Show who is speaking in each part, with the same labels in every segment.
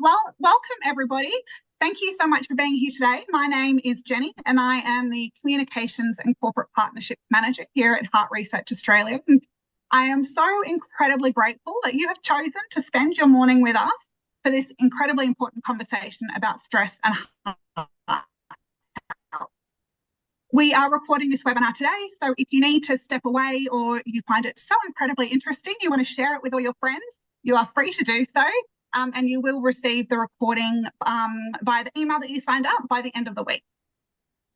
Speaker 1: Well, welcome everybody. Thank you so much for being here today. My name is Jenny and I am the Communications and Corporate Partnerships Manager here at Heart Research Australia. And I am so incredibly grateful that you have chosen to spend your morning with us for this incredibly important conversation about stress and heart health. We are recording this webinar today, so if you need to step away or you find it so incredibly interesting, you want to share it with all your friends, you are free to do so. And you will receive the recording via the email that you signed up by the end of the week.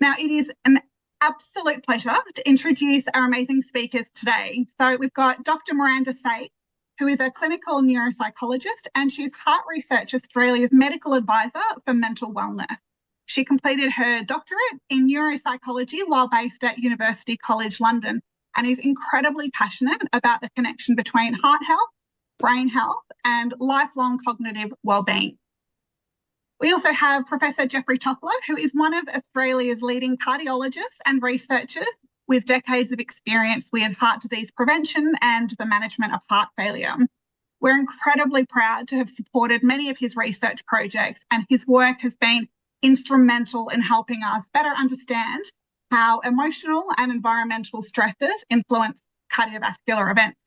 Speaker 1: Now, it is an absolute pleasure to introduce our amazing speakers today. So we've got Dr. Miranda, who is a clinical neuropsychologist, and she's Heart Research Australia's medical advisor for mental wellness. She completed her doctorate in neuropsychology while based at University College London, and is incredibly passionate about the connection between heart health, brain health, and lifelong cognitive wellbeing. We also have Professor Geoffrey Tofler, who is one of Australia's leading cardiologists and researchers with decades of experience with heart disease prevention and the management of heart failure. We're incredibly proud to have supported many of his research projects, and his work has been instrumental in helping us better understand how emotional and environmental stresses influence cardiovascular events.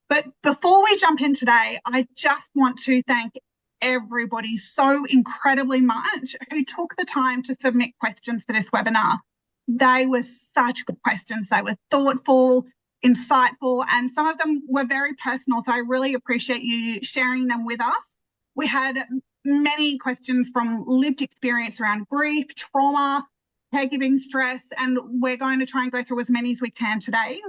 Speaker 1: But before we jump in today, I just want to thank everybody so incredibly much who took the time to submit questions for this webinar. They were such good questions. They were thoughtful, insightful, and some of them were very personal. So I really appreciate you sharing them with us. We had many questions from lived experience around grief, trauma, caregiving, stress, and we're going to try and go through as many as we can today.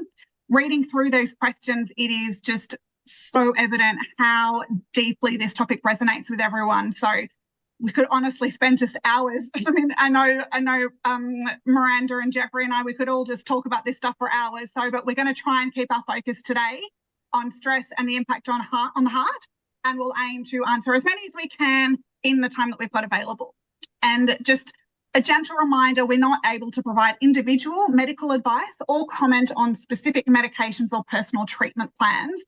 Speaker 1: Reading through those questions, it is just so evident how deeply this topic resonates with everyone. So we could honestly spend just hours. I mean, I know Miranda and Geoffrey and I, we could all just talk about this stuff for hours. So, but we're going to try and keep our focus today on stress and the impact on the heart, and we'll aim to answer as many as we can in the time that we've got available. And just a gentle reminder, we're not able to provide individual medical advice or comment on specific medications or personal treatment plans.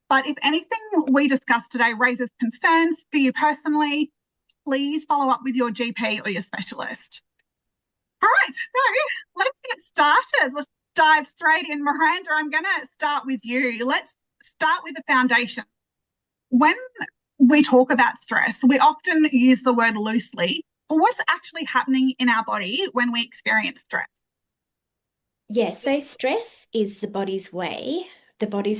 Speaker 1: But if anything we discuss today raises concerns for you personally, please follow up with your GP or your specialist. All right, so let's get started. Let's dive straight in. Miranda, I'm going to start with you. Let's start with the foundation. When we talk about stress, we often use the word loosely. What's actually happening in our body when we experience stress?
Speaker 2: Yeah, so stress is the body's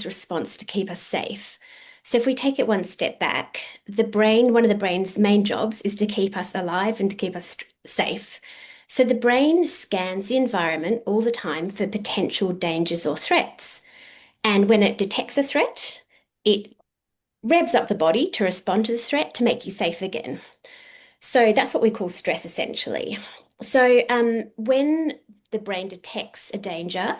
Speaker 2: response to keep us safe. So if we take it one step back, one of the brain's main jobs is to keep us alive and to keep us safe. So the brain scans the environment all the time for potential dangers or threats. And when it detects a threat, it revs up the body to respond to the threat to make you safe again. So that's what we call stress, essentially. So when the brain detects a danger,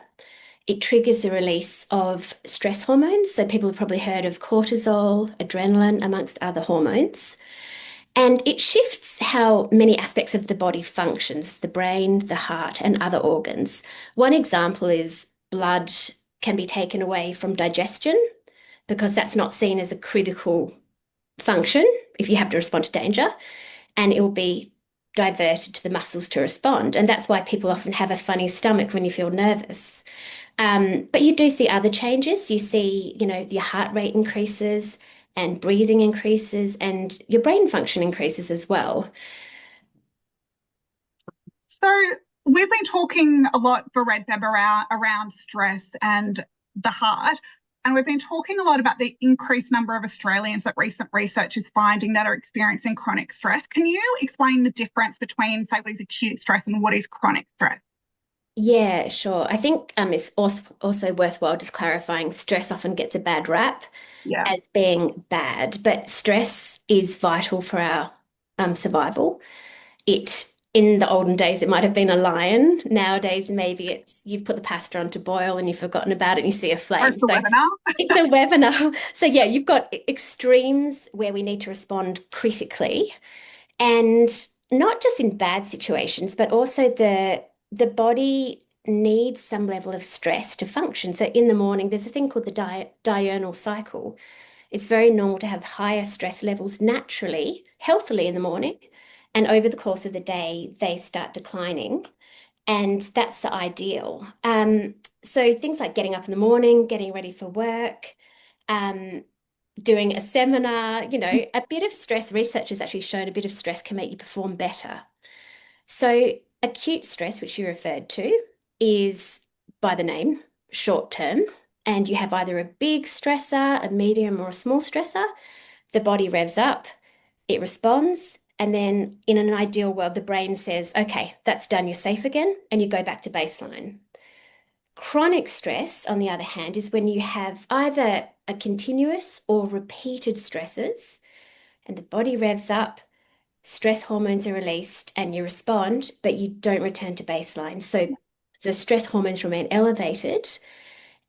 Speaker 2: it triggers the release of stress hormones. So people have probably heard of cortisol, adrenaline, amongst other hormones. And it shifts how many aspects of the body functions, the brain, the heart, and other organs. One example is blood can be taken away from digestion because that's not seen as a critical function if you have to respond to danger. And it will be diverted to the muscles to respond. And that's why people often have a funny stomach when you feel nervous. But you do see other changes. You see, your heart rate increases and breathing increases and your brain function increases as well.
Speaker 1: So we've been talking a lot for REDFEB around stress and the heart. And we've been talking a lot about the increased number of Australians that recent research is finding that are experiencing chronic stress. Can you explain the difference between, say, what is acute stress and what is chronic stress?
Speaker 2: Yeah, sure. I think it's also worthwhile just clarifying stress often gets a bad rap as being bad, but stress is vital for our survival. In the olden days, it might have been a lion. Nowadays, maybe you've put the pasta on to boil and you've forgotten about it and you see a flame.
Speaker 1: It's a webinar.
Speaker 2: It's a webinar. So yeah, you've got extremes where we need to respond critically, and not just in bad situations, but also the body needs some level of stress to function. So in the morning, there's a thing called the diurnal cycle. It's very normal to have higher stress levels naturally, healthily in the morning, and over the course of the day, they start declining. And that's the ideal. So things like getting up in the morning, getting ready for work, um, doing a seminar, a bit of stress, research has actually shown a bit of stress can make you perform better. So acute stress, which you referred to, is by the name, short term, and you have either a big stressor, a medium, or a small stressor. The body revs up, it responds, and then in an ideal world, the brain says, okay, that's done, you're safe again, and you go back to baseline. Chronic stress, on the other hand, is when you have either a continuous or repeated stresses, and the body revs up, stress hormones are released, and you respond, but you don't return to baseline. So the stress hormones remain elevated.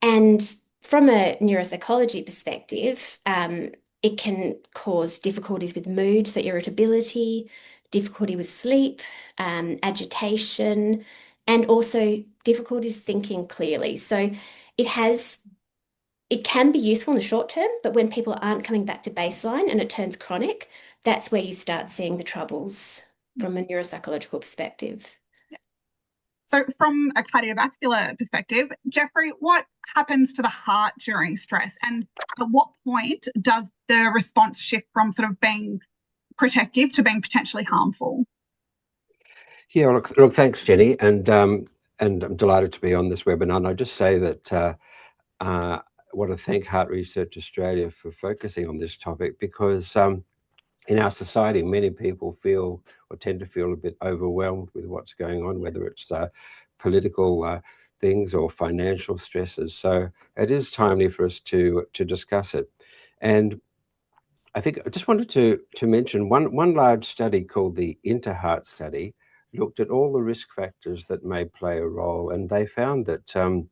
Speaker 2: And from a neuropsychology perspective, it can cause difficulties with mood, so irritability, difficulty with sleep, agitation, and also difficulties thinking clearly. So it can be useful in the short term, but when people aren't coming back to baseline and it turns chronic, that's where you start seeing the troubles from a neuropsychological perspective.
Speaker 1: So from a cardiovascular perspective, Geoffrey, what happens to the heart during stress? And at what point does the response shift from sort of being protective to being potentially harmful?
Speaker 3: Yeah, look, thanks, Jenny, and I'm delighted to be on this webinar. And I just say that I want to thank Heart Research Australia for focusing on this topic, because in our society, many people feel or tend to feel a bit overwhelmed with what's going on, whether it's political things or financial stresses. So it is timely for us to discuss it. And I think I just wanted to mention one large study called the InterHeart study looked at all the risk factors that may play a role, and they found that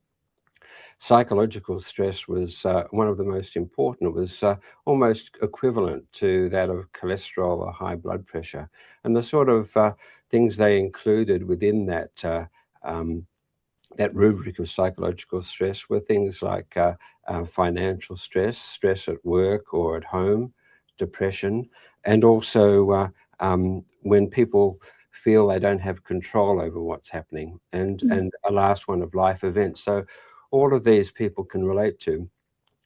Speaker 3: psychological stress was one of the most important. It was almost equivalent to that of cholesterol or high blood pressure. And the sort of things they included within that that rubric of psychological stress were things like financial stress, stress at work or at home, depression, and also when people feel they don't have control over what's happening, and a last one of life events. So all of these people can relate to.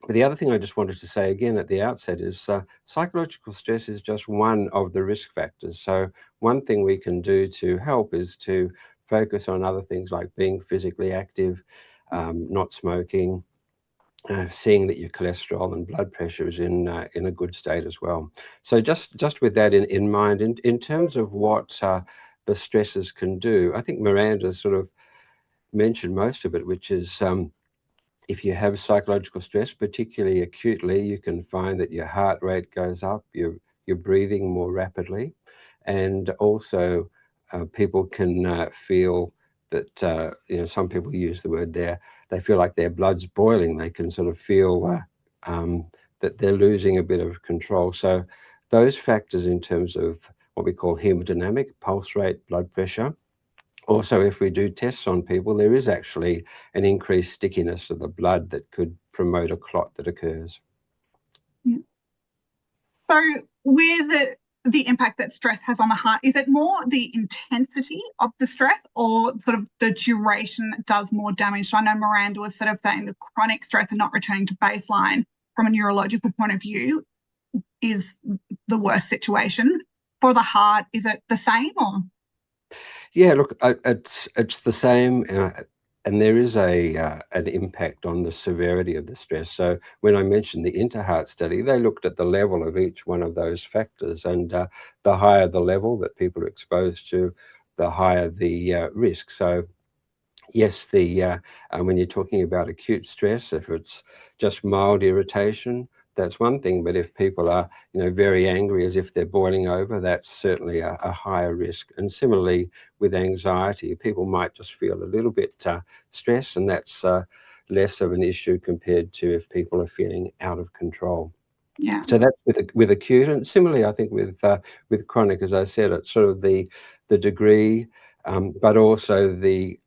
Speaker 3: But the other thing I just wanted to say again at the outset is psychological stress is just one of the risk factors. So one thing we can do to help is to focus on other things like being physically active, not smoking, seeing that your cholesterol and blood pressure is in a good state as well. So just with that in mind, in terms of what the stresses can do, I think Miranda sort of mentioned most of it, which is if you have psychological stress, particularly acutely, you can find that your heart rate goes up, you're breathing more rapidly, and also people can feel that some people use the word they feel like their blood's boiling. They can sort of feel that they're losing a bit of control. So those factors in terms of what we call hemodynamic, pulse rate, blood pressure. Also, if we do tests on people, there is actually an increased stickiness of the blood that could promote a clot that occurs.
Speaker 1: Yeah. So with the impact that stress has on the heart, is it more the intensity of the stress or sort of the duration that does more damage? So I know Miranda was sort of saying the chronic stress and not returning to baseline from a neurological point of view is the worst situation. For the heart, is it the same or?
Speaker 3: Yeah, look, it's the same, and there is an impact on the severity of the stress. So when I mentioned the InterHeart study, they looked at the level of each one of those factors, and the higher the level that people are exposed to, the higher the risk. So yes, when you're talking about acute stress, if it's just mild irritation, that's one thing. But if people are, very angry, as if they're boiling over, that's certainly a higher risk. And similarly with anxiety, people might just feel a little bit stressed, and that's less of an issue compared to if people are feeling out of control.
Speaker 1: Yeah.
Speaker 3: So that's with acute, and similarly, I think with chronic, as I said, it's sort of the degree, but also the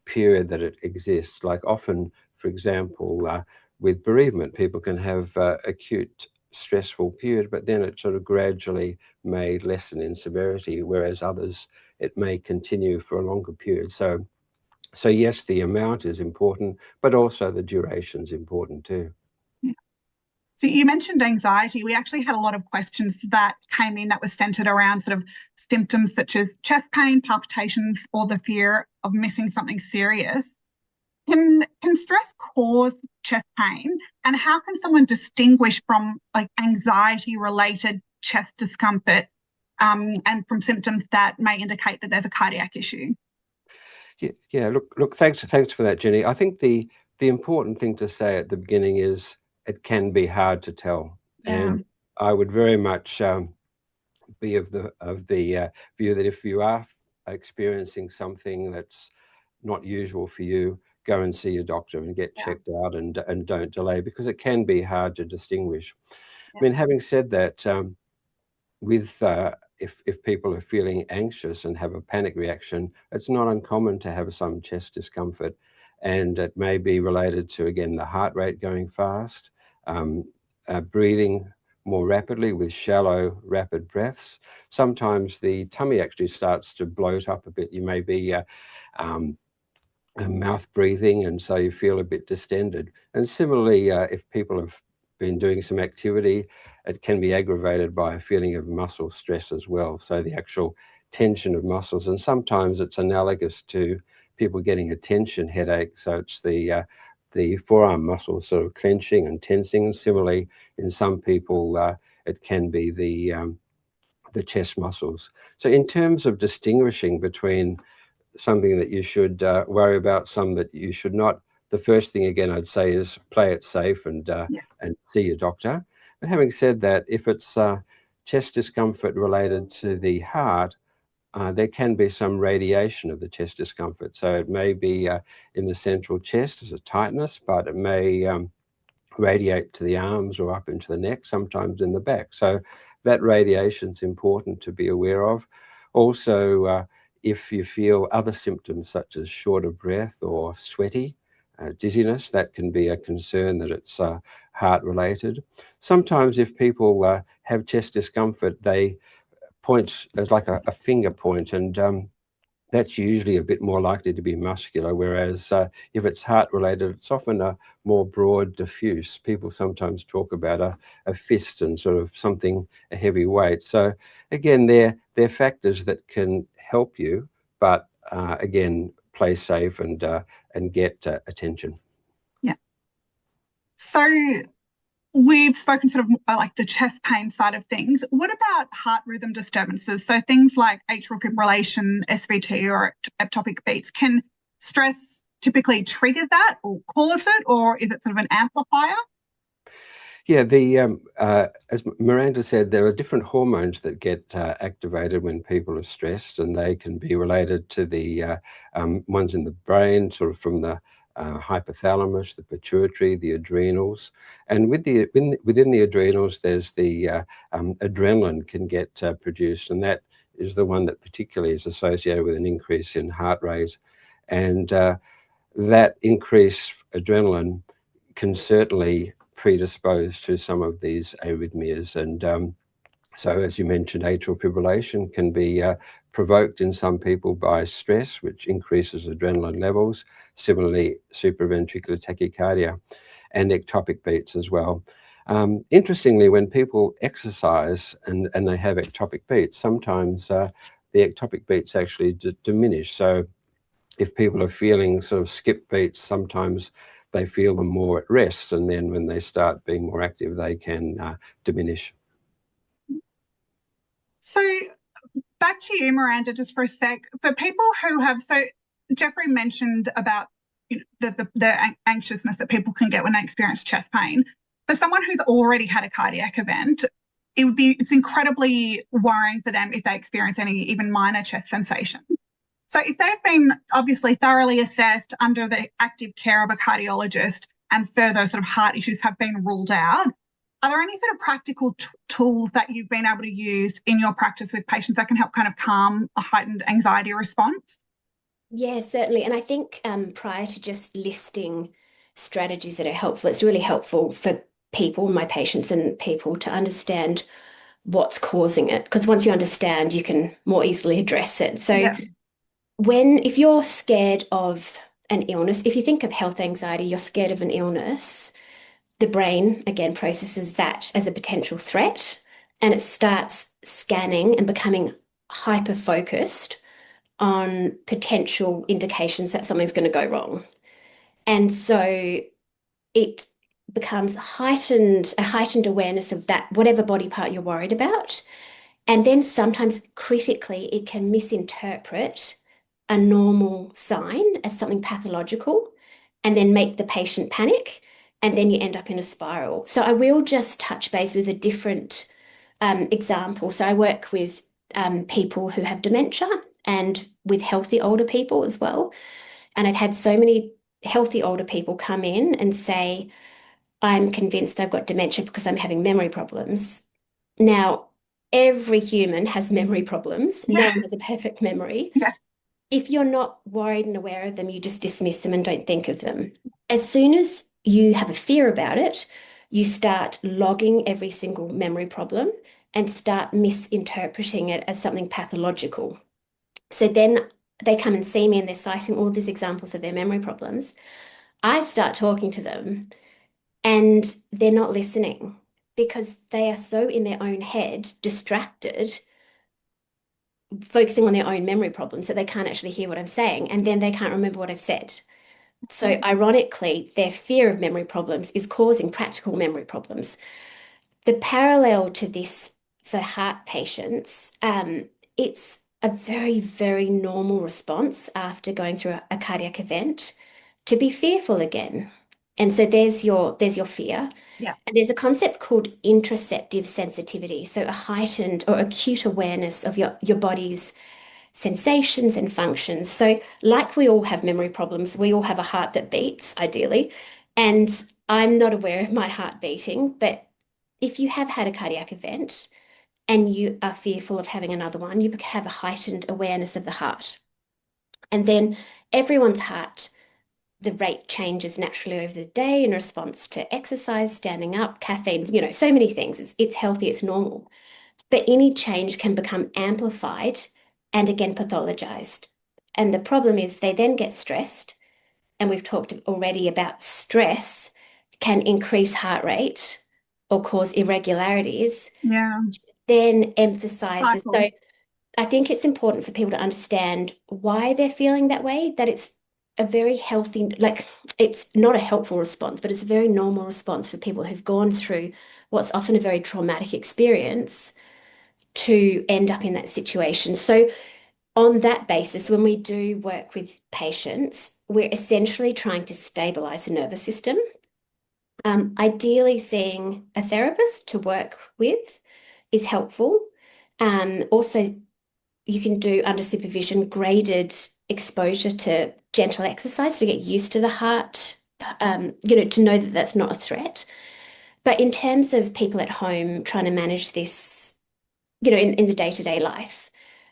Speaker 3: period that it exists. Like often, for example, with bereavement, people can have acute stressful period, but then it sort of gradually may lessen in severity, whereas others, it may continue for a longer period. So yes, the amount is important, but also the duration is important too.
Speaker 1: Yeah. So you mentioned anxiety. We actually had a lot of questions that came in that was centered around sort of symptoms such as chest pain, palpitations, or the fear of missing something serious. Can stress cause chest pain, and how can someone distinguish from like anxiety-related chest discomfort and from symptoms that may indicate that there's a cardiac issue?
Speaker 3: Yeah. Look. Thanks for that, Jenny. I think the important thing to say at the beginning is it can be hard to tell, and I would very much be of the view that if you are experiencing something that's not usual for you, go and see your doctor and get checked out, and don't delay, because it can be hard to distinguish. I mean, having said that, if people are feeling anxious and have a panic reaction, it's not uncommon to have some chest discomfort, and it may be related to, again, the heart rate going fast, breathing more rapidly with shallow, rapid breaths. Sometimes the tummy actually starts to bloat up a bit. You may be mouth breathing, and so you feel a bit distended. And similarly, if people have been doing some activity, it can be aggravated by a feeling of muscle stress as well. So the actual tension of muscles, and sometimes it's analogous to people getting a tension headache. So it's the forearm muscles sort of clenching and tensing. And similarly, in some people, it can be the chest muscles. So in terms of distinguishing between something that you should worry about, some that you should not, the first thing, again, I'd say is play it safe and see your doctor. But having said that, if it's chest discomfort related to the heart, there can be some radiation of the chest discomfort. So it may be in the central chest as a tightness, but it may radiate to the arms or up into the neck, sometimes in the back. So that radiation is important to be aware of. Also, if you feel other symptoms such as short of breath or sweaty, dizziness, that can be a concern that it's heart related. Sometimes if people have chest discomfort, they point as like a finger point, and that's usually a bit more likely to be muscular, whereas if it's heart related, it's often a more broad, diffuse. People sometimes talk about a fist and sort of something, a heavy weight. So again, they're factors that can help you, but again, play safe and get attention.
Speaker 1: Yeah. So we've spoken sort of like the chest pain side of things. What about heart rhythm disturbances? So things like atrial fibrillation, SVT, or ectopic beats. Can stress typically trigger that or cause it, or is it sort of an amplifier?
Speaker 3: Yeah, as Miranda said, there are different hormones that get activated when people are stressed, and they can be related to the ones in the brain, sort of from the hypothalamus, the pituitary, the adrenals. And within the adrenals, there's the adrenaline can get produced, and that is the one that particularly is associated with an increase in heart rate. And that increased adrenaline can certainly predispose to some of these arrhythmias. And so, as you mentioned, atrial fibrillation can be provoked in some people by stress, which increases adrenaline levels. Similarly, supraventricular tachycardia and ectopic beats as well. Interestingly, when people exercise and they have ectopic beats, sometimes the ectopic beats actually diminish. So if people are feeling sort of skip beats, sometimes they feel them more at rest, and then when they start being more active, they can diminish.
Speaker 1: So back to you, Miranda, just for a sec. For people who have, so Geoffrey mentioned about the anxiousness that people can get when they experience chest pain. For someone who's already had a cardiac event, it's incredibly worrying for them if they experience any even minor chest sensation. So if they've been obviously thoroughly assessed under the active care of a cardiologist and further sort of heart issues have been ruled out, are there any sort of practical tools that you've been able to use in your practice with patients that can help kind of calm a heightened anxiety response?
Speaker 2: Yeah, certainly. And I think prior to just listing strategies that are helpful, it's really helpful for people, my patients and people, to understand what's causing it. Because once you understand, you can more easily address it. So
Speaker 1: Yeah.
Speaker 2: if you're scared of an illness, if you think of health anxiety, you're scared of an illness, the brain, again, processes that as a potential threat, and it starts scanning and becoming hyper-focused on potential indications that something's going to go wrong. And so it becomes a heightened awareness of that, whatever body part you're worried about. And then sometimes critically, it can misinterpret a normal sign as something pathological and then make the patient panic. And then you end up in a spiral. So I will just touch base with a different example. So I work with people who have dementia and with healthy older people as well. And I've had so many healthy older people come in and say, I'm convinced I've got dementia because I'm having memory problems. Now, every human has memory problems. No one has a perfect memory.
Speaker 1: Yeah.
Speaker 2: If you're not worried and aware of them, you just dismiss them and don't think of them. As soon as you have a fear about it, you start logging every single memory problem and start misinterpreting it as something pathological. So then they come and see me and they're citing all these examples of their memory problems. I start talking to them and they're not listening because they are so in their own head, distracted, focusing on their own memory problems that they can't actually hear what I'm saying. And then they can't remember what I've said. So ironically, their fear of memory problems is causing practical memory problems. The parallel to this for heart patients, it's a very, very normal response after going through a cardiac event to be fearful again. And so there's your fear.
Speaker 1: Yeah.
Speaker 2: And there's a concept called interoceptive sensitivity, so a heightened or acute awareness of your body's sensations and functions. So like we all have memory problems, we all have a heart that beats, ideally. And I'm not aware of my heart beating, but if you have had a cardiac event and you are fearful of having another one, you have a heightened awareness of the heart. And then everyone's heart, the rate changes naturally over the day in response to exercise, standing up, caffeine, so many things. It's healthy, it's normal. But any change can become amplified and again pathologized. And the problem is they then get stressed. And we've talked already about stress can increase heart rate or cause irregularities.
Speaker 1: Yeah.
Speaker 2: Then emphasizes.
Speaker 1: Cycle.
Speaker 2: So I think it's important for people to understand why they're feeling that way, that it's a very healthy, like it's not a helpful response, but it's a very normal response for people who've gone through what's often a very traumatic experience to end up in that situation. So on that basis, when we do work with patients, we're essentially trying to stabilize the nervous system. Ideally, seeing a therapist to work with is helpful. Also, you can do under supervision graded exposure to gentle exercise to get used to the heart, to know that that's not a threat. But in terms of people at home trying to manage this, in the day-to-day life,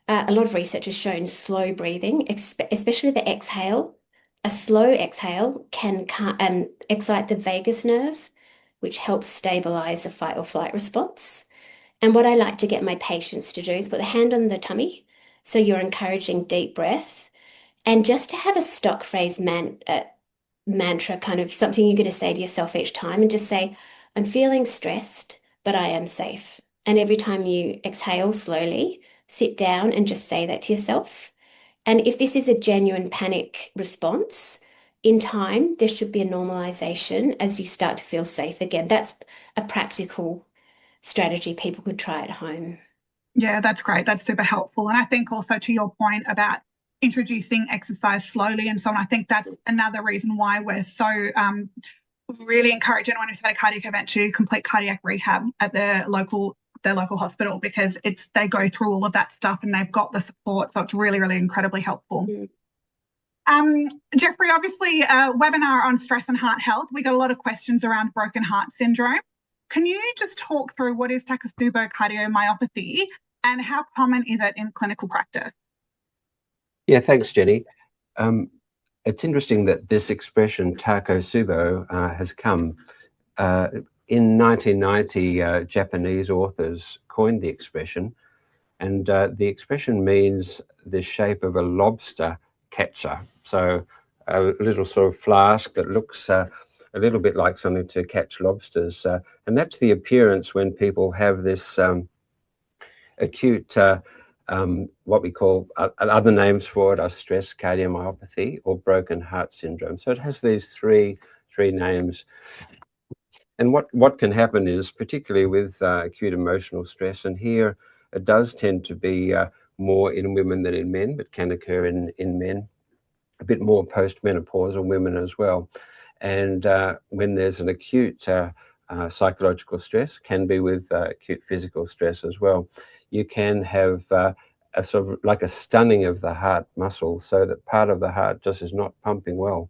Speaker 2: a lot of research has shown slow breathing, especially the exhale. A slow exhale can excite the vagus nerve, which helps stabilize the fight or flight response. And what I like to get my patients to do is put the hand on the tummy. So you're encouraging deep breath and just to have a stock phrase mantra, kind of something you're going to say to yourself each time and just say, I'm feeling stressed, but I am safe. And every time you exhale slowly, sit down and just say that to yourself. And if this is a genuine panic response, in time, there should be a normalization as you start to feel safe again. That's a practical strategy people could try at home.
Speaker 1: Yeah, that's great. That's super helpful. And I think also to your point about introducing exercise slowly and so on, I think that's another reason why we're so really encourage anyone who's had a cardiac event to complete cardiac rehab at their local hospital, because they go through all of that stuff and they've got the support. So it's really, really incredibly helpful. Geoffrey, obviously a webinar on stress and heart health. We got a lot of questions around broken heart syndrome. Can you just talk through what is Takotsubo cardiomyopathy and how common is it in clinical practice?
Speaker 3: Yeah, thanks, Jenny. It's interesting that this expression Takotsubo has come in 1990, Japanese authors coined the expression, and the expression means the shape of a lobster catcher. So a little sort of flask that looks a little bit like something to catch lobsters. And that's the appearance when people have this acute, what we call, other names for it are stress cardiomyopathy or broken heart syndrome. So it has these three names. And what can happen is, particularly with acute emotional stress, and here it does tend to be more in women than in men, but can occur in men, a bit more postmenopausal women as well. And when there's an acute psychological stress, can be with acute physical stress as well, you can have a sort of like a stunning of the heart muscle, so that part of the heart just is not pumping well.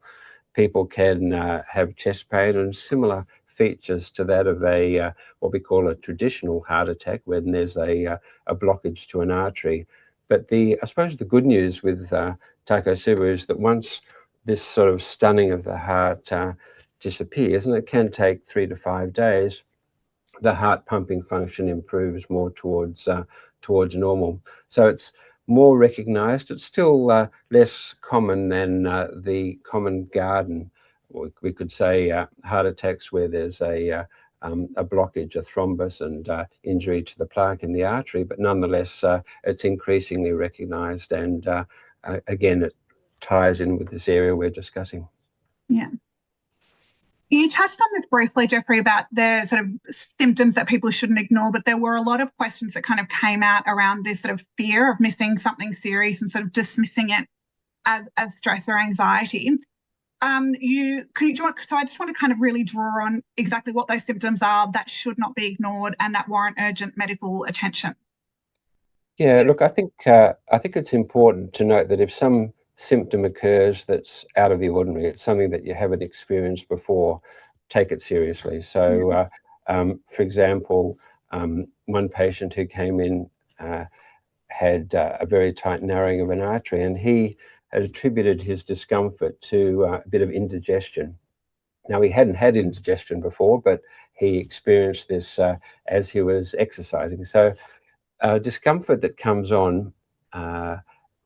Speaker 3: People can have chest pain and similar features to that of a what we call a traditional heart attack, when there's a blockage to an artery. But I suppose the good news with Takotsubo is that once this sort of stunning of the heart disappears, and it can take 3 to 5 days, the heart pumping function improves more towards normal. So it's more recognized. It's still less common than the common garden, we could say, heart attacks where there's a blockage, a thrombus, and injury to the plaque in the artery. But nonetheless, it's increasingly recognized, and again, it ties in with this area we're discussing.
Speaker 1: Yeah. You touched on this briefly, Geoffrey, about the sort of symptoms that people shouldn't ignore, but there were a lot of questions that kind of came out around this sort of fear of missing something serious and sort of dismissing it as stress or anxiety. So I just want to kind of really draw on exactly what those symptoms are that should not be ignored and that warrant urgent medical attention.
Speaker 3: Yeah, look, I think it's important to note that if some symptom occurs that's out of the ordinary, it's something that you haven't experienced before, take it seriously. So, for example, one patient who came in had a very tight narrowing of an artery, and he had attributed his discomfort to a bit of indigestion. Now, he hadn't had indigestion before, but he experienced this as he was exercising. So discomfort that comes on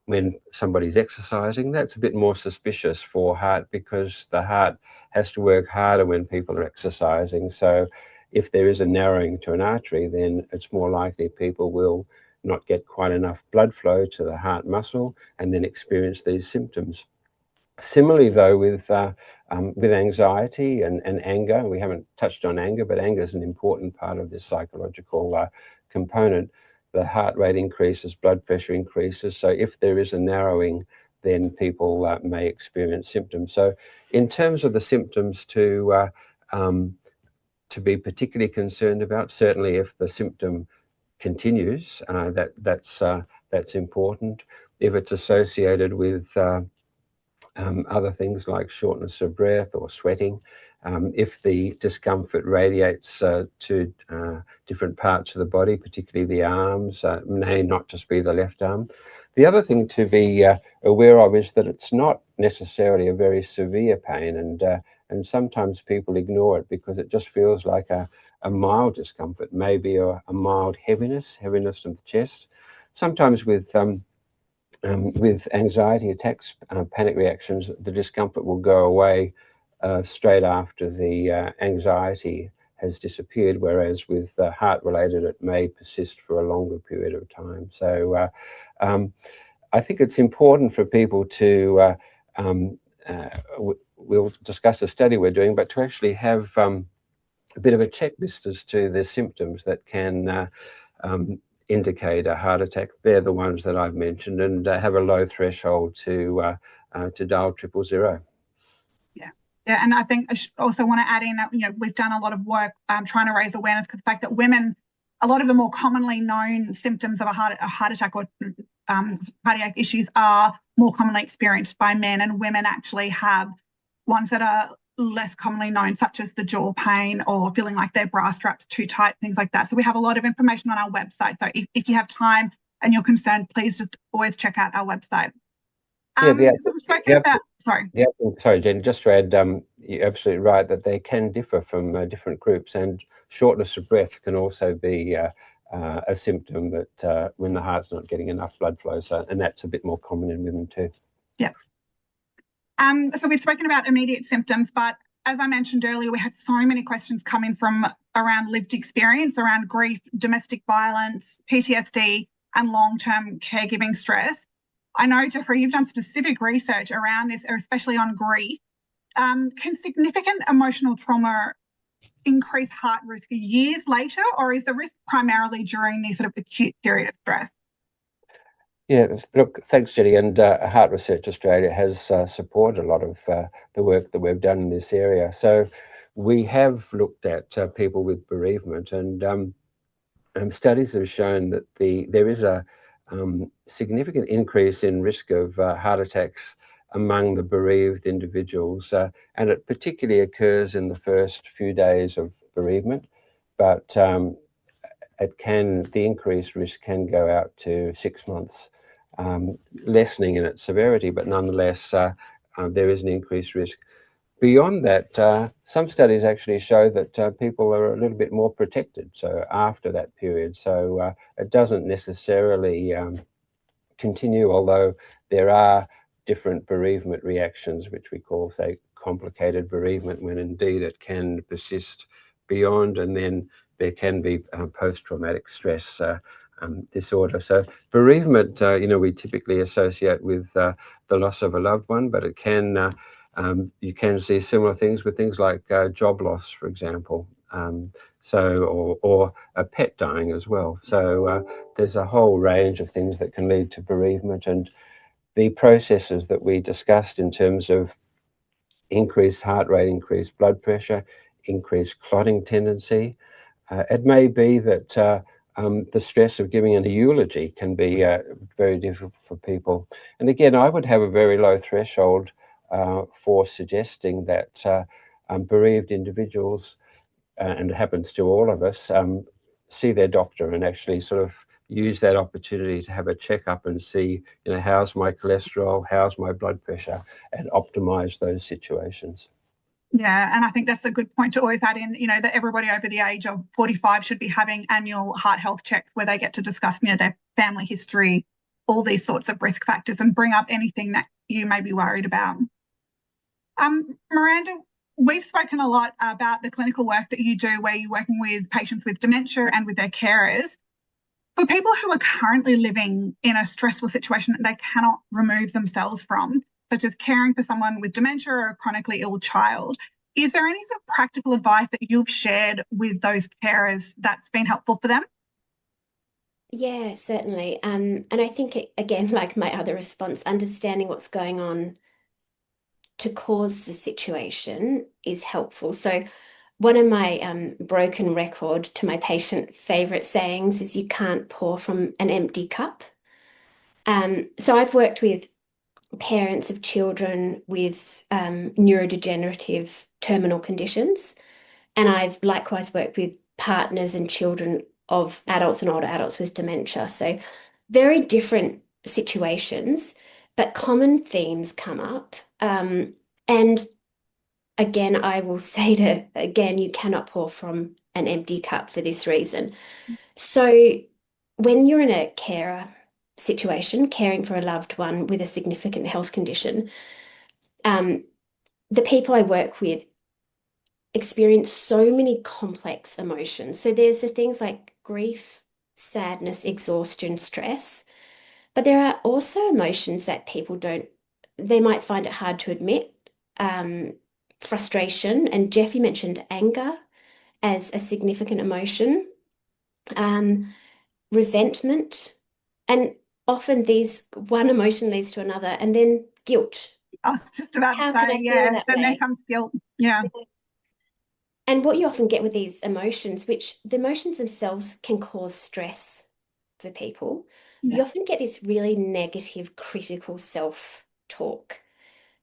Speaker 3: when somebody's exercising, that's a bit more suspicious for heart, because the heart has to work harder when people are exercising. So if there is a narrowing to an artery, then it's more likely people will not get quite enough blood flow to the heart muscle and then experience these symptoms. Similarly, though, with anxiety and anger, we haven't touched on anger, but anger is an important part of this psychological component. The heart rate increases, blood pressure increases. So if there is a narrowing, then people may experience symptoms. So in terms of the symptoms to be particularly concerned about, certainly if the symptom continues, that's important. If it's associated with other things like shortness of breath or sweating, if the discomfort radiates to different parts of the body, particularly the arms, may not just be the left arm. The other thing to be aware of is that it's not necessarily a very severe pain, and sometimes people ignore it because it just feels like a mild discomfort, maybe a mild heaviness of the chest. Sometimes with anxiety attacks, panic reactions, the discomfort will go away straight after the anxiety has disappeared, whereas with heart-related, it may persist for a longer period of time. So I think it's important for people to, we'll discuss a study we're doing, but to actually have a bit of a checklist as to the symptoms that can indicate a heart attack. They're the ones that I've mentioned, and have a low threshold to dial 000.
Speaker 1: Yeah, and I think I also want to add in that we've done a lot of work trying to raise awareness for the fact that women, a lot of the more commonly known symptoms of a heart attack or cardiac issues are more commonly experienced by men, and women actually have ones that are less commonly known, such as the jaw pain or feeling like their bra strap's too tight, things like that. So we have a lot of information on our website. So if you have time and you're concerned, please just always check out our website. So we've spoken about, sorry.
Speaker 3: Yeah, sorry, Jen, just to add, you're absolutely right that they can differ from different groups, and shortness of breath can also be a symptom that when the heart's not getting enough blood flow, and that's a bit more common in women too.
Speaker 1: Yeah. So we've spoken about immediate symptoms, but as I mentioned earlier, we had so many questions coming from around lived experience, around grief, domestic violence, PTSD, and long-term caregiving stress. I know, Geoffrey, you've done specific research around this, especially on grief. Can significant emotional trauma increase heart risk years later, or is the risk primarily during the sort of acute period of stress?
Speaker 3: Yeah, look, thanks, Jenny. And Heart Research Australia has supported a lot of the work that we've done in this area. So we have looked at people with bereavement, and studies have shown that there is a significant increase in risk of heart attacks among the bereaved individuals, and it particularly occurs in the first few days of bereavement, but the increased risk can go out to 6 months, lessening in its severity, but nonetheless there is an increased risk. Beyond that, some studies actually show that people are a little bit more protected, so after that period. So it doesn't necessarily continue, although there are different bereavement reactions, which we call, say, complicated bereavement, when indeed it can persist beyond, and then there can be post-traumatic stress disorder. So bereavement, we typically associate with the loss of a loved one, but it can you can see similar things with things like job loss, for example, or a pet dying as well. So there's a whole range of things that can lead to bereavement, and the processes that we discussed in terms of increased heart rate, increased blood pressure, increased clotting tendency. It may be that the stress of giving a eulogy can be very difficult for people. And again, I would have a very low threshold for suggesting that bereaved individuals, and it happens to all of us, see their doctor and actually sort of use that opportunity to have a checkup and see, how's my cholesterol, how's my blood pressure, and optimize those situations.
Speaker 1: Yeah, and I think that's a good point to always add in, that everybody over the age of 45 should be having annual heart health checks where they get to discuss, their family history, all these sorts of risk factors, and bring up anything that you may be worried about. Miranda, we've spoken a lot about the clinical work that you do where you're working with patients with dementia and with their carers. For people who are currently living in a stressful situation that they cannot remove themselves from, such as caring for someone with dementia or a chronically ill child, is there any sort of practical advice that you've shared with those carers that's been helpful for them?
Speaker 2: Yeah, certainly. And I think, again, like my other response, understanding what's going on to cause the situation is helpful. So one of my broken record to my patient favorite sayings is you can't pour from an empty cup. So I've worked with parents of children with neurodegenerative terminal conditions, and I've likewise worked with partners and children of adults and older adults with dementia. So very different situations, but common themes come up. And again, I will say you cannot pour from an empty cup for this reason. So when you're in a carer situation, caring for a loved one with a significant health condition, the people I work with experience so many complex emotions. So there's the things like grief, sadness, exhaustion, stress, but there are also emotions that people they might find it hard to admit. Frustration, and Geoffrey mentioned anger as a significant emotion, resentment, and often one emotion leads to another, and then guilt.
Speaker 1: I was just about to say, yeah, then there comes guilt. Yeah.
Speaker 2: And what you often get with these emotions, which the emotions themselves can cause stress for people, you often get this really negative, critical self-talk.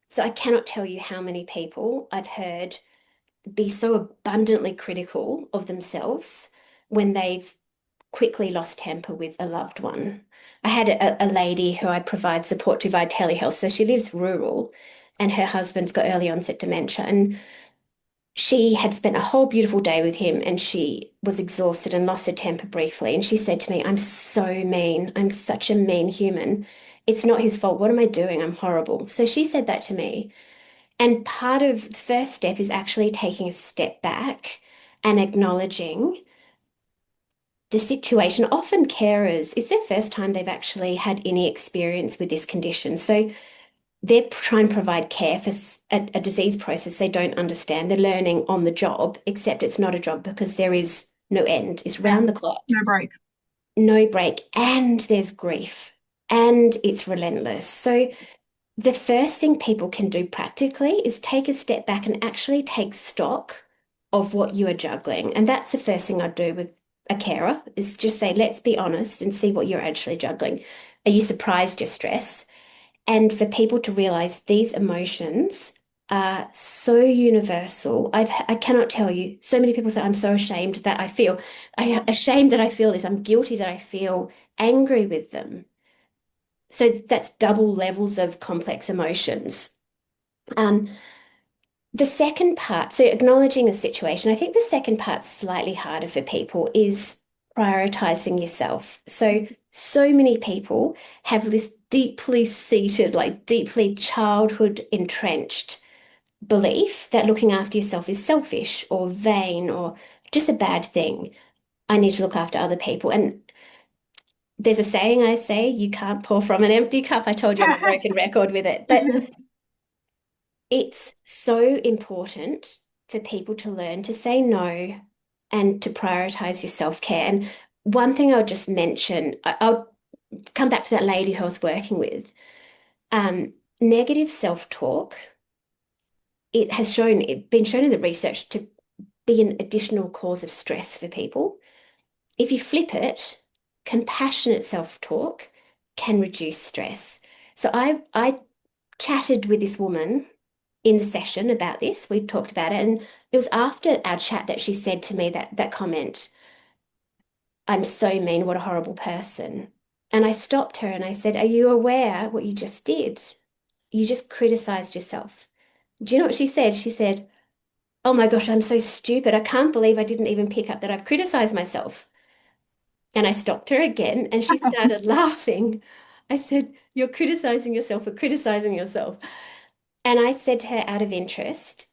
Speaker 2: So I cannot tell you how many people I've heard be so abundantly critical of themselves when they've quickly lost temper with a loved one. I had a lady who I provide support to via telehealth. So she lives rural and her husband's got early onset dementia. And she had spent a whole beautiful day with him and she was exhausted and lost her temper briefly. And she said to me, I'm so mean. I'm such a mean human. It's not his fault. What am I doing? I'm horrible. So she said that to me. And part of the first step is actually taking a step back and acknowledging the situation. Often carers, it's their first time they've actually had any experience with this condition. So they're trying to provide care for a disease process they don't understand. They're learning on the job, except it's not a job because there is no end. It's round the clock.
Speaker 1: No break.
Speaker 2: No break. And there's grief. And it's relentless. So the first thing people can do practically is take a step back and actually take stock of what you are juggling. And that's the first thing I'd do with a carer is just say, let's be honest and see what you're actually juggling. Are you surprised your stress? And for people to realize these emotions are so universal. I cannot tell you. So many people say, I'm so ashamed that I feel, ashamed that I feel this. I'm guilty that I feel angry with them. So that's double levels of complex emotions. The second part, so acknowledging the situation, I think the second part's slightly harder for people is prioritizing yourself. So many people have this deeply seated, like deeply childhood entrenched belief that looking after yourself is selfish or vain or just a bad thing. I need to look after other people. And there's a saying I say, you can't pour from an empty cup. I told you I'm a broken record with it. But it's so important for people to learn to say no and to prioritize your self-care. And one thing I'll just mention, I'll come back to that lady who I was working with. Negative self-talk, it been shown in the research to be an additional cause of stress for people. If you flip it, compassionate self-talk can reduce stress. So I chatted with this woman in the session about this. We talked about it, and it was after our chat that she said to me that comment, I'm so mean, what a horrible person. And I stopped her and I said, are you aware what you just did? You just criticized yourself. Do you know what she said? She said, oh my gosh, I'm so stupid. I can't believe I didn't even pick up that I've criticized myself. And I stopped her again and she started laughing. I said, you're criticizing yourself for criticizing yourself. And I said to her out of interest,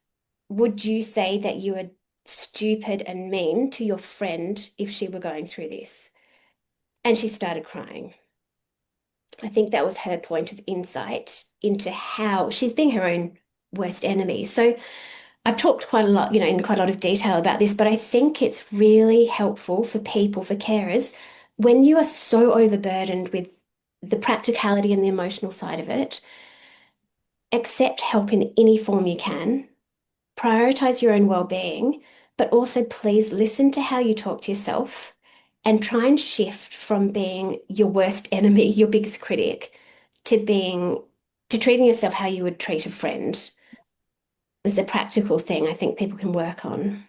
Speaker 2: would you say that you were stupid and mean to your friend if she were going through this? And she started crying. I think that was her point of insight into how she's being her own worst enemy. So I've talked quite a lot, in quite a lot of detail about this, but I think it's really helpful for people, for carers, when you are so overburdened with the practicality and the emotional side of it, accept help in any form you can, prioritize your own well-being, but also please listen to how you talk to yourself and try and shift from being your worst enemy, your biggest critic, to treating yourself how you would treat a friend. Is a practical thing I think people can work on.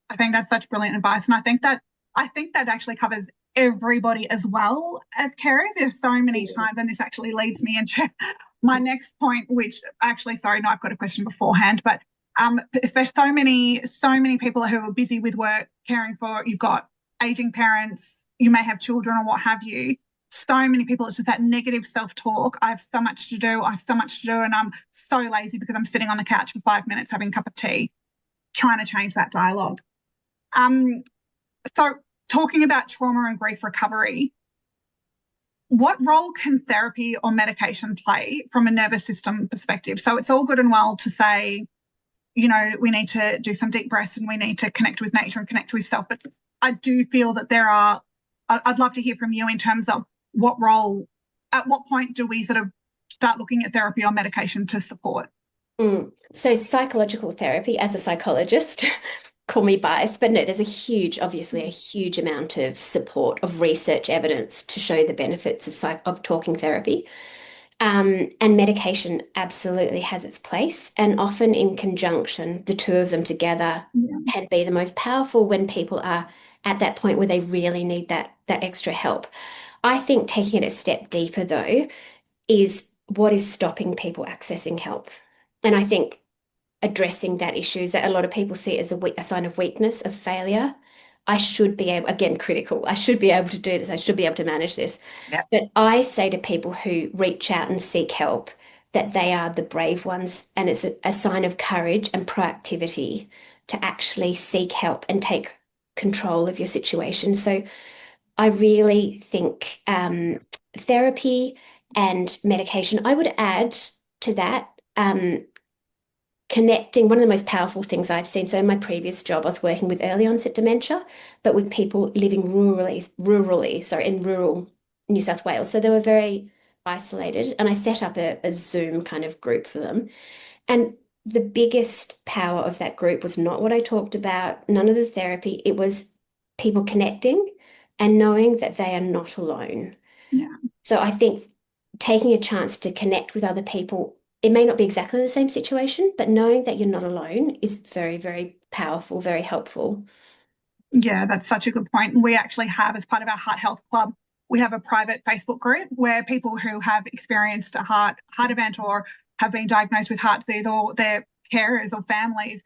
Speaker 1: I think that's such brilliant advice. And I think that actually covers everybody as well as carers. There's so many times, and this actually leads me into my next point, which actually, sorry, no, I've got a question beforehand, but especially so many people who are busy with work, caring for, you've got aging parents, you may have children or what have you. So many people, it's just that negative self-talk. I have so much to do. And I'm so lazy because I'm sitting on the couch for 5 minutes having a cup of tea, trying to change that dialogue. So talking about trauma and grief recovery, what role can therapy or medication play from a nervous system perspective? So it's all good and well to say, we need to do some deep breaths and we need to connect with nature and connect with self. But I do feel that I'd love to hear from you in terms of at what point do we sort of start looking at therapy or medication to support?
Speaker 2: So psychological therapy, as a psychologist, call me biased, but no, there's obviously a huge amount of support, of research evidence to show the benefits of talking therapy. And medication absolutely has its place, and often in conjunction, the two of them together can be the most powerful when people are at that point where they really need that extra help. I think taking it a step deeper, though, is what is stopping people accessing help. And I think addressing that issue is that a lot of people see it as a sign of weakness, of failure. I should be able, again, critical, I should be able to do this, I should be able to manage this.
Speaker 1: Yeah.
Speaker 2: But I say to people who reach out and seek help that they are the brave ones, and it's a sign of courage and proactivity to actually seek help and take control of your situation. So I really think therapy and medication, I would add to that, connecting, one of the most powerful things I've seen. So in my previous job, I was working with early onset dementia, but with people living in rural New South Wales. So they were very isolated. And I set up a Zoom kind of group for them. And the biggest power of that group was not what I talked about, none of the therapy. It was people connecting and knowing that they are not alone.
Speaker 1: Yeah.
Speaker 2: So I think taking a chance to connect with other people, it may not be exactly the same situation, but knowing that you're not alone is very, very powerful, very helpful.
Speaker 1: Yeah, that's such a good point. We actually have, as part of our Heart Health Club, we have a private Facebook group where people who have experienced a heart event or have been diagnosed with heart disease, or their carers or families,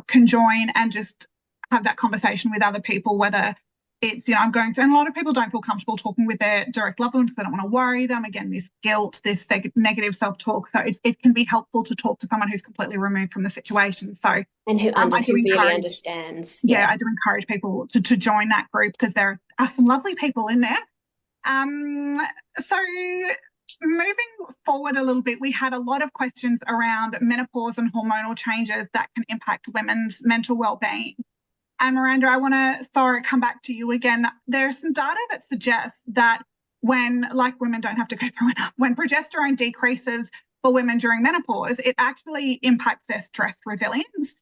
Speaker 1: can join and just have that conversation with other people, whether it's, I'm going through, and a lot of people don't feel comfortable talking with their direct loved ones. They don't want to worry them. Again, this guilt, this negative self-talk. So it can be helpful to talk to someone who's completely removed from the situation. So,
Speaker 2: and who
Speaker 1: I do
Speaker 2: really understands.
Speaker 1: Yeah, I do encourage people to join that group, because there are some lovely people in there. So moving forward a little bit, we had a lot of questions around menopause and hormonal changes that can impact women's mental well-being. And Miranda, I want to come back to you again. There's some data that suggests that when women don't have to go through enough, when progesterone decreases for women during menopause, it actually impacts their stress resilience.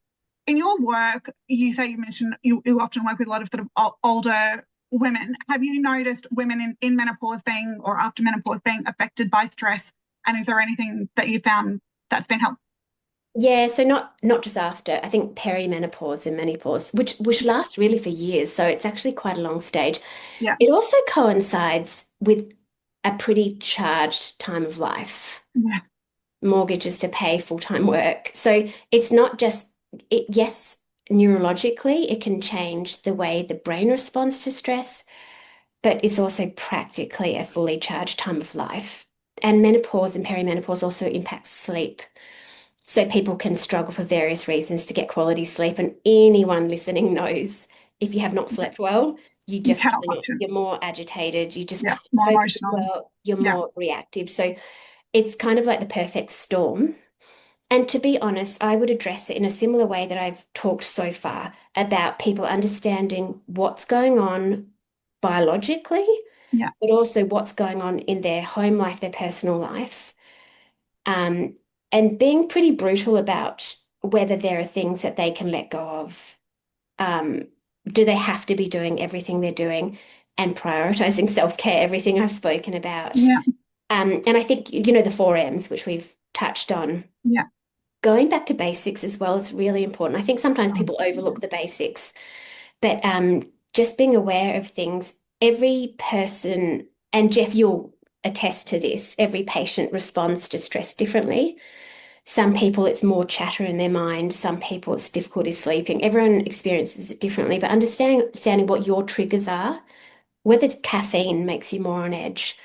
Speaker 1: In your work, you mentioned you often work with a lot of sort of older women. Have you noticed women in menopause or after menopause being affected by stress? And is there anything that you found that's been helpful?
Speaker 2: Yeah, so not just after, I think perimenopause and menopause, which lasts really for years. So it's actually quite a long stage.
Speaker 1: Yeah.
Speaker 2: It also coincides with a pretty charged time of life.
Speaker 1: Yeah.
Speaker 2: Mortgages to pay, full-time work. So it's not just yes, neurologically, it can change the way the brain responds to stress, but it's also practically a fully charged time of life. And menopause and perimenopause also impacts sleep. So people can struggle for various reasons to get quality sleep. And anyone listening knows if you have not slept well, you just
Speaker 1: cannot function.
Speaker 2: You're more agitated, you just can't
Speaker 1: more
Speaker 2: focus
Speaker 1: emotional.
Speaker 2: well, you're more reactive. So it's kind of like the perfect storm. And to be honest, I would address it in a similar way that I've talked so far about people understanding what's going on biologically, but also what's going on in their home life, their personal life. And being pretty brutal about whether there are things that they can let go of. Do they have to be doing everything they're doing, and prioritizing self-care, everything I've spoken about.
Speaker 1: Yeah.
Speaker 2: And I think, the 4Ms, which we've touched on.
Speaker 1: Yeah.
Speaker 2: Going back to basics as well is really important. I think sometimes people overlook the basics, but just being aware of things. Every person, and Geoff, you'll attest to this, every patient responds to stress differently. Some people, it's more chatter in their mind. Some people, it's difficulty sleeping. Everyone experiences it differently, but understanding what your triggers are, whether caffeine makes you more on edge,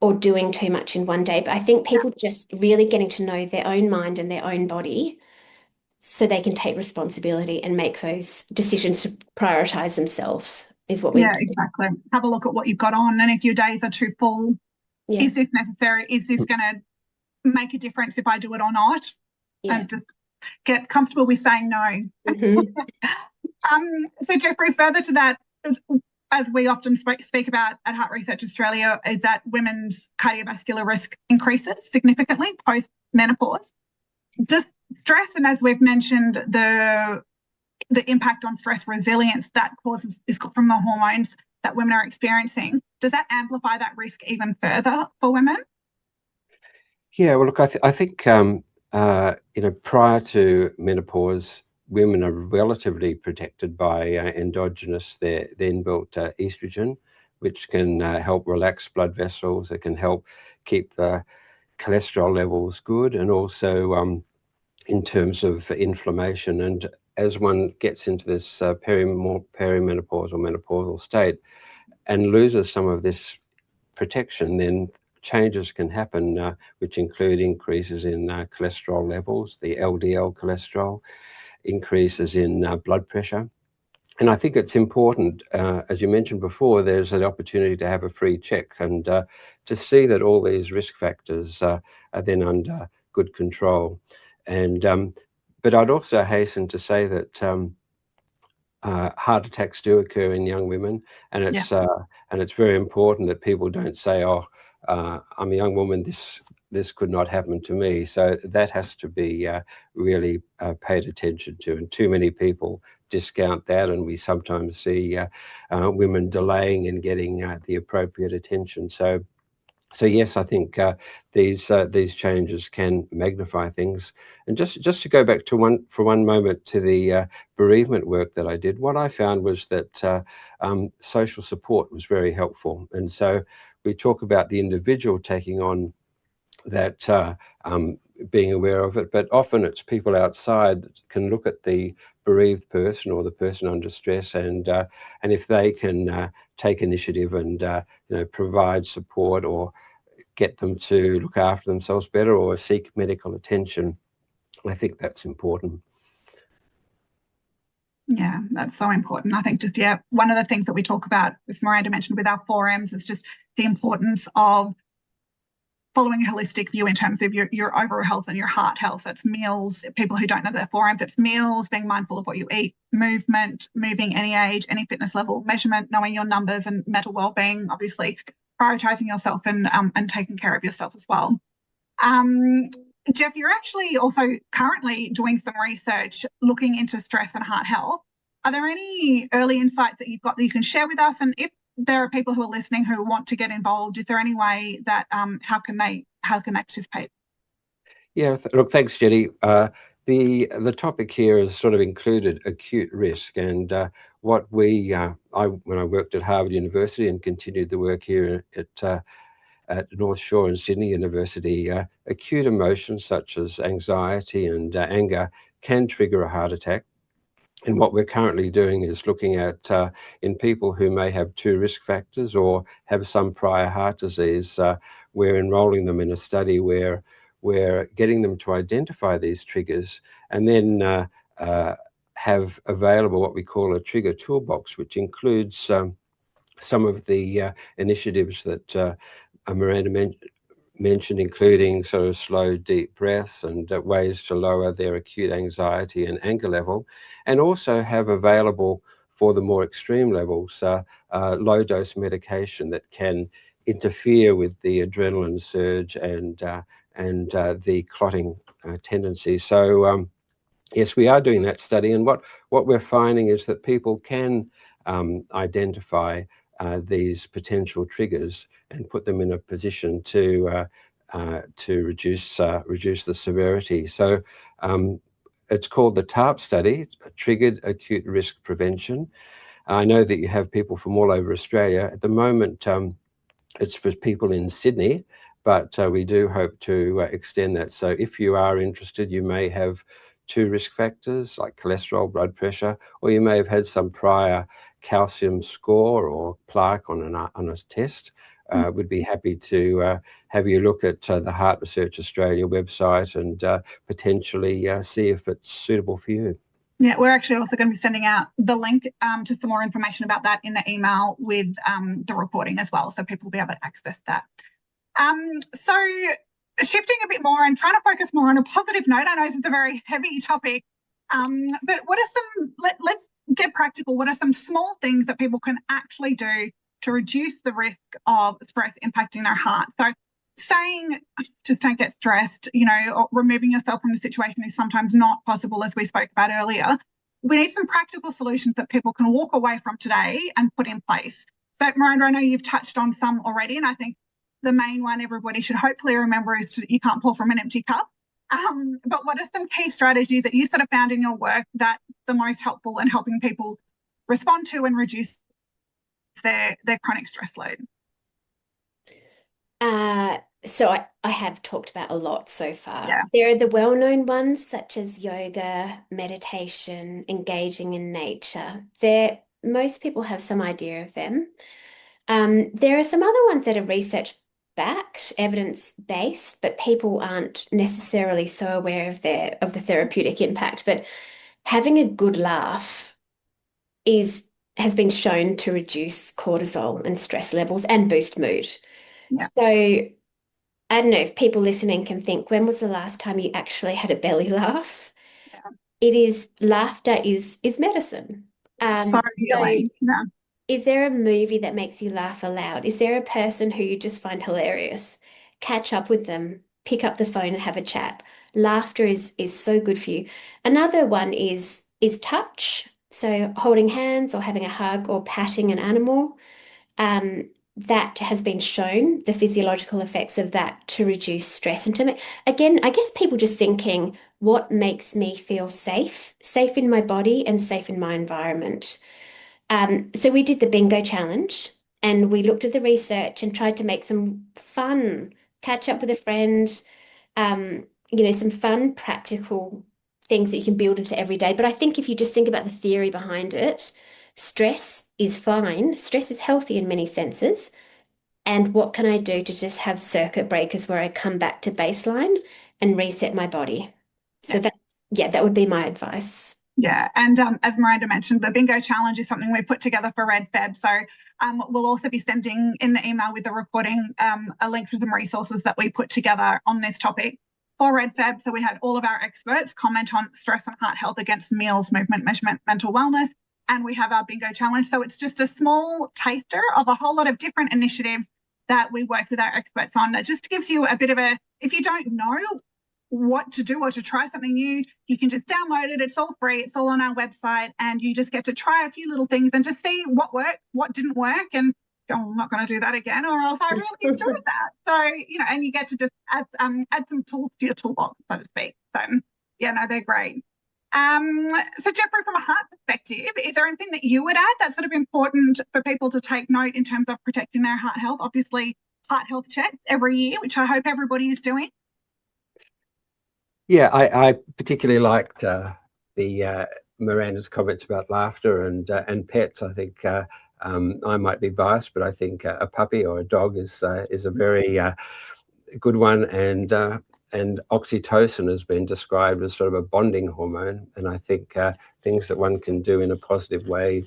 Speaker 2: or doing too much in one day. But I think people just really getting to know their own mind and their own body so they can take responsibility and make those decisions to prioritize themselves is what we do.
Speaker 1: Exactly. Have a look at what you've got on, and if your days are too full, is this necessary? Is this going to make a difference if I do it or not? And just get comfortable with saying no. So Geoffrey, further to that, as we often speak about at Heart Research Australia, is that women's cardiovascular risk increases significantly post-menopause. Does stress, and as we've mentioned, the impact on stress resilience that is from the hormones that women are experiencing, does that amplify that risk even further for women?
Speaker 3: Yeah, well, look, I think prior to menopause, women are relatively protected by endogenous, their inbuilt estrogen, which can help relax blood vessels. It can help keep the cholesterol levels good, and also in terms of inflammation. And as one gets into this perimenopause or menopausal state and loses some of this protection, then changes can happen, which include increases in cholesterol levels, the LDL cholesterol, increases in blood pressure. And I think it's important, as you mentioned before, there's an opportunity to have a free check and to see that all these risk factors are then under good control. And but I'd also hasten to say that heart attacks do occur in young women, and it's very important that people don't say, "Oh, I'm a young woman. This could not happen to me." So that has to be really paid attention to, and too many people discount that, and we sometimes see women delaying in getting the appropriate attention. So yes, I think these changes can magnify things. And just to go back to for one moment to the bereavement work that I did, what I found was that social support was very helpful. And so we talk about the individual taking on that, being aware of it, but often it's people outside that can look at the bereaved person or the person under stress, and if they can take initiative and provide support or get them to look after themselves better or seek medical attention, I think that's important.
Speaker 1: Yeah, that's so important. I think one of the things that we talk about, as Miranda mentioned with our 4Ms, is just the importance of following a holistic view in terms of your overall health and your heart health. So it's meals. People who don't know their 4Ms, it's meals, being mindful of what you eat, movement, moving any age, any fitness level, measurement, knowing your numbers, and mental well-being, obviously prioritizing yourself and taking care of yourself as well. Geoff, you're actually also currently doing some research looking into stress and heart health. Are there any early insights that you've got that you can share with us? And if there are people who are listening who want to get involved, is there any way that how can they participate?
Speaker 3: Yeah, look, thanks, Jenny. The topic here has sort of included acute risk, and what when I worked at Harvard University and continued the work here at North Shore and Sydney University, acute emotions such as anxiety and anger can trigger a heart attack. And what we're currently doing is looking at in people who may have 2 risk factors or have some prior heart disease, we're enrolling them in a study where we're getting them to identify these triggers and then have available what we call a trigger toolbox, which includes some of the initiatives that Miranda mentioned, including sort of slow, deep breaths and ways to lower their acute anxiety and anger level, and also have available for the more extreme levels low dose medication that can interfere with the adrenaline surge and the clotting tendency. So yes, we are doing that study, and what we're finding is that people can identify these potential triggers and put them in a position to reduce the severity. So it's called the TARP study, Triggered Acute Risk Prevention. I know that you have people from all over Australia. At the moment, it's for people in Sydney, but we do hope to extend that. So if you are interested, you may have 2 risk factors like cholesterol, blood pressure, or you may have had some prior calcium score or plaque on a test. Would be happy to have you look at the Heart Research Australia website and potentially see if it's suitable for you.
Speaker 1: Yeah, we're actually also going to be sending out the link to some more information about that in the email with the recording as well, so people will be able to access that. So shifting a bit more and trying to focus more on a positive note, I know this is a very heavy topic, but what are let's get practical. What are some small things that people can actually do to reduce the risk of stress impacting their heart? So saying just don't get stressed, or removing yourself from the situation is sometimes not possible, as we spoke about earlier. We need some practical solutions that people can walk away from today and put in place. So Miranda, I know you've touched on some already, and I think the main one everybody should hopefully remember is you can't pour from an empty cup. But what are some key strategies that you sort of found in your work that the most helpful in helping people respond to and reduce their chronic stress load?
Speaker 2: So I have talked about a lot so far.
Speaker 1: Yeah.
Speaker 2: There are the well-known ones such as yoga, meditation, engaging in nature. Most people have some idea of them. There are some other ones that are research-backed, evidence-based, but people aren't necessarily so aware of the therapeutic impact. But having a good laugh has been shown to reduce cortisol and stress levels and boost mood.
Speaker 1: Yeah.
Speaker 2: So I don't know if people listening can think, when was the last time you actually had a belly laugh?
Speaker 1: Yeah.
Speaker 2: Laughter is medicine.
Speaker 1: So healing. Yeah.
Speaker 2: Is there a movie that makes you laugh aloud? Is there a person who you just find hilarious? Catch up with them, pick up the phone and have a chat. Laughter is so good for you. Another one is touch. So holding hands or having a hug or patting an animal. That has been shown, the physiological effects of that to reduce stress. And again, I guess people just thinking, what makes me feel safe in my body and safe in my environment? So we did the bingo challenge and we looked at the research and tried to make some fun, catch up with a friend, some fun, practical things that you can build into every day. But I think if you just think about the theory behind it, stress is fine. Stress is healthy in many senses. And what can I do to just have circuit breakers where I come back to baseline and reset my body? So that would be my advice.
Speaker 1: Yeah, and as Miranda mentioned, the bingo challenge is something we've put together for REDFEB. So we'll also be sending in the email with the recording a link to some resources that we put together on this topic for REDFEB. So we had all of our experts comment on stress and heart health against meals, movement, measurement, mental wellness, and we have our bingo challenge. So it's just a small taster of a whole lot of different initiatives that we work with our experts on. That just gives you a bit of if you don't know what to do or to try something new, you can just download it. It's all free. It's all on our website, and you just get to try a few little things and just see what worked, what didn't work, and go, I'm not going to do that again, or else I really enjoyed that. So, and you get to just add some tools to your toolbox, so to speak. So, yeah, no, they're great. So Geoffrey, from a heart perspective, is there anything that you would add that's sort of important for people to take note in terms of protecting their heart health? Obviously, heart health checks every year, which I hope everybody is doing.
Speaker 3: Yeah, I particularly liked the Miranda's comments about laughter and pets. I think I might be biased, but I think a puppy or a dog is a very good one. And oxytocin has been described as sort of a bonding hormone. And I think things that one can do in a positive way,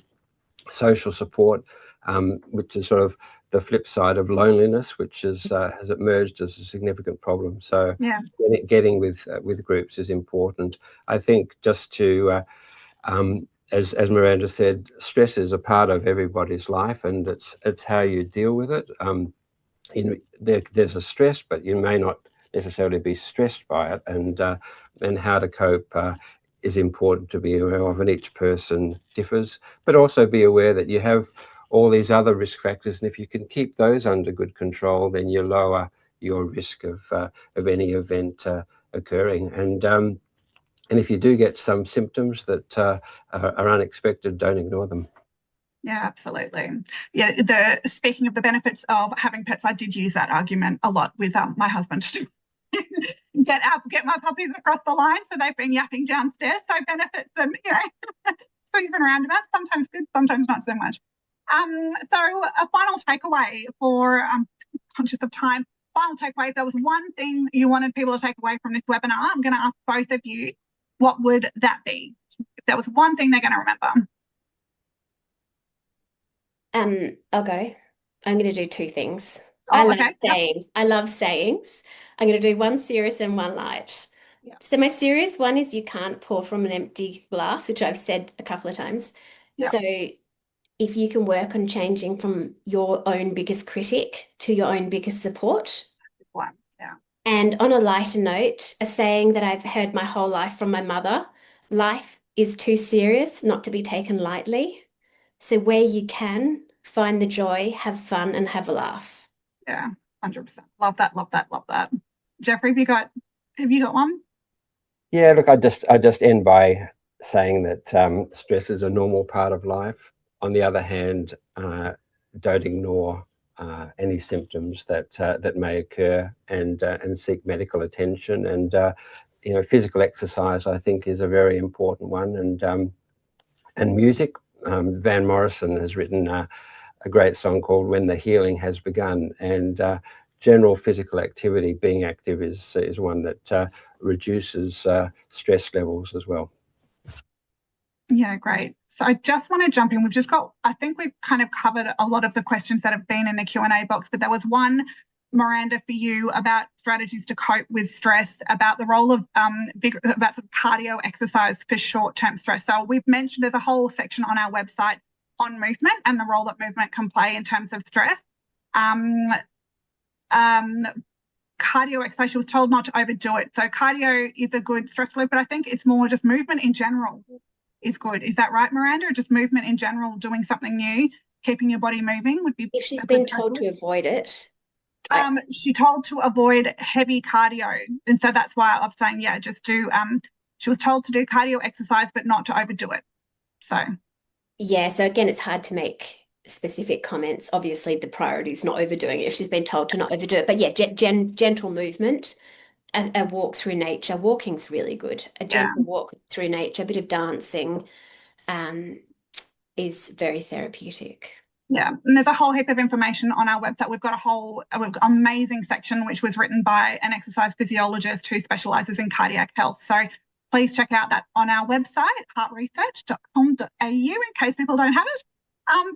Speaker 3: social support, which is sort of the flip side of loneliness, which has emerged as a significant problem. So
Speaker 1: yeah,
Speaker 3: getting with groups is important. I think just to, as Miranda said, stress is a part of everybody's life, and it's how you deal with it. There's a stress, but you may not necessarily be stressed by it, and how to cope is important to be aware of, and each person differs. But also be aware that you have all these other risk factors, and if you can keep those under good control, then you lower your risk of any event occurring. And if you do get some symptoms that are unexpected, don't ignore them.
Speaker 1: Yeah, absolutely. Yeah, speaking of the benefits of having pets, I did use that argument a lot with my husband to get my puppies across the line. So they've been yapping downstairs. So benefits and swings and roundabouts. Sometimes good, sometimes not so much. So a final takeaway for conscious of time. Final takeaway. If there was one thing you wanted people to take away from this webinar, I'm going to ask both of you, what would that be? If there was one thing they're going to remember.
Speaker 2: I'll go. I'm going to do two things.
Speaker 1: Oh, okay.
Speaker 2: I love sayings. I'm going to do one serious and one light.
Speaker 1: Yep.
Speaker 2: So my serious one is you can't pour from an empty glass, which I've said a couple of times.
Speaker 1: Yep.
Speaker 2: So if you can work on changing from your own biggest critic to your own biggest support.
Speaker 1: Wow. Yeah.
Speaker 2: And on a lighter note, a saying that I've heard my whole life from my mother, life is too serious not to be taken lightly. So where you can, find the joy, have fun, and have a laugh.
Speaker 1: Yeah, 100%. Love that, love that, love that. Geoffrey, have you got one?
Speaker 3: Yeah, look, I just end by saying that stress is a normal part of life. On the other hand, don't ignore any symptoms that may occur, and seek medical attention. And physical exercise, I think, is a very important one. And music. Van Morrison has written a great song called "When the Healing Has Begun," and general physical activity, being active, is one that reduces stress levels as well.
Speaker 1: Yeah, great. So I just want to jump in. I think we've kind of covered a lot of the questions that have been in the Q&A box, but there was one, Miranda, for you about strategies to cope with stress, about the role of about cardio exercise for short-term stress. So we've mentioned there's a whole section on our website on movement and the role that movement can play in terms of stress. Cardio exercise, she was told not to overdo it. So cardio is a good stress relief, but I think it's more just movement in general is good. Is that right, Miranda? Or just movement in general, doing something new, keeping your body moving would be.
Speaker 2: If she's been told to avoid it.
Speaker 1: She told to avoid heavy cardio. And so that's why I'm saying, yeah, just do, she was told to do cardio exercise, but not to overdo it. So.
Speaker 2: Yeah, so again, it's hard to make specific comments. Obviously, the priority is not overdoing it if she's been told to not overdo it. But yeah, gentle movement, a walk through nature. Walking's really good. A gentle walk through nature, a bit of dancing is very therapeutic. Yeah,
Speaker 1: and there's a whole heap of information on our website. We've got an amazing section which was written by an exercise physiologist who specialises in cardiac health. So please check out that on our website, heartresearch.com.au, in case people don't have it.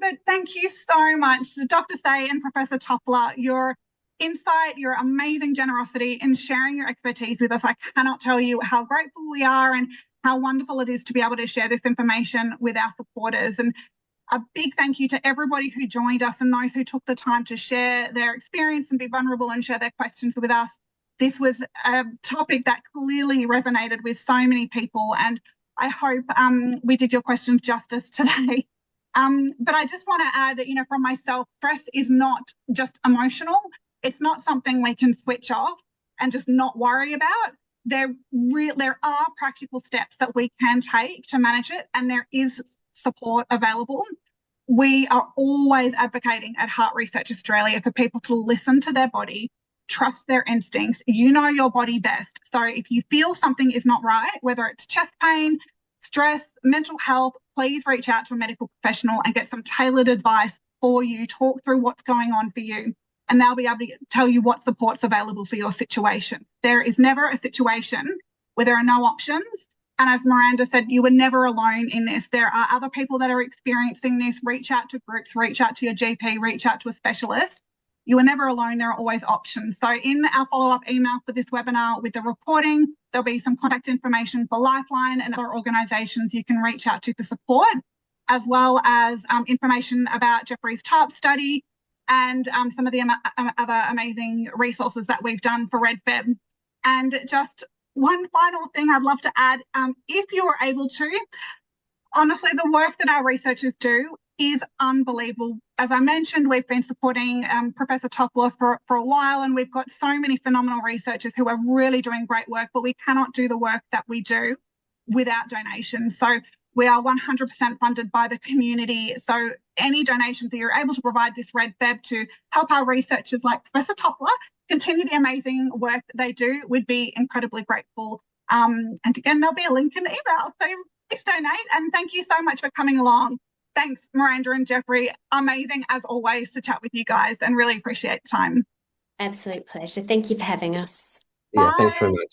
Speaker 1: But thank you so much to Dr. Say and Professor Tofler. Your insight, your amazing generosity in sharing your expertise with us. I cannot tell you how grateful we are and how wonderful it is to be able to share this information with our supporters. And a big thank you to everybody who joined us and those who took the time to share their experience and be vulnerable and share their questions with us. This was a topic that clearly resonated with so many people, and I hope we did your questions justice today. But I just want to add that, from myself, stress is not just emotional. It's not something we can switch off and just not worry about. There are practical steps that we can take to manage it, and there is support available. We are always advocating at Heart Research Australia for people to listen to their body, trust their instincts. You know your body best. So if you feel something is not right, whether it's chest pain, stress, mental health, please reach out to a medical professional and get some tailored advice for you. Talk through what's going on for you, and they'll be able to tell you what support's available for your situation. There is never a situation where there are no options. And as Miranda said, you were never alone in this. There are other people that are experiencing this. Reach out to groups, reach out to your GP, reach out to a specialist. You are never alone. There are always options. So in our follow-up email for this webinar with the recording, there'll be some contact information for Lifeline and other organisations you can reach out to for support, as well as information about Geoffrey's TARP study and some of the other amazing resources that we've done for REDFEB. And just one final thing I'd love to add, if you are able to, honestly, the work that our researchers do is unbelievable. As I mentioned, we've been supporting Professor Tofler for a while, and we've got so many phenomenal researchers who are really doing great work, but we cannot do the work that we do without donations. So we are 100% funded by the community. So any donations that you're able to provide this REDFEB to help our researchers like Professor Tofler continue the amazing work that they do, we'd be incredibly grateful. And again, there'll be a link in the email. So please donate, and thank you so much for coming along. Thanks, Miranda and Geoffrey. Amazing, as always, to chat with you guys, and really appreciate the time.
Speaker 2: Absolute pleasure. Thank you for having us.
Speaker 3: Yeah, thanks very much.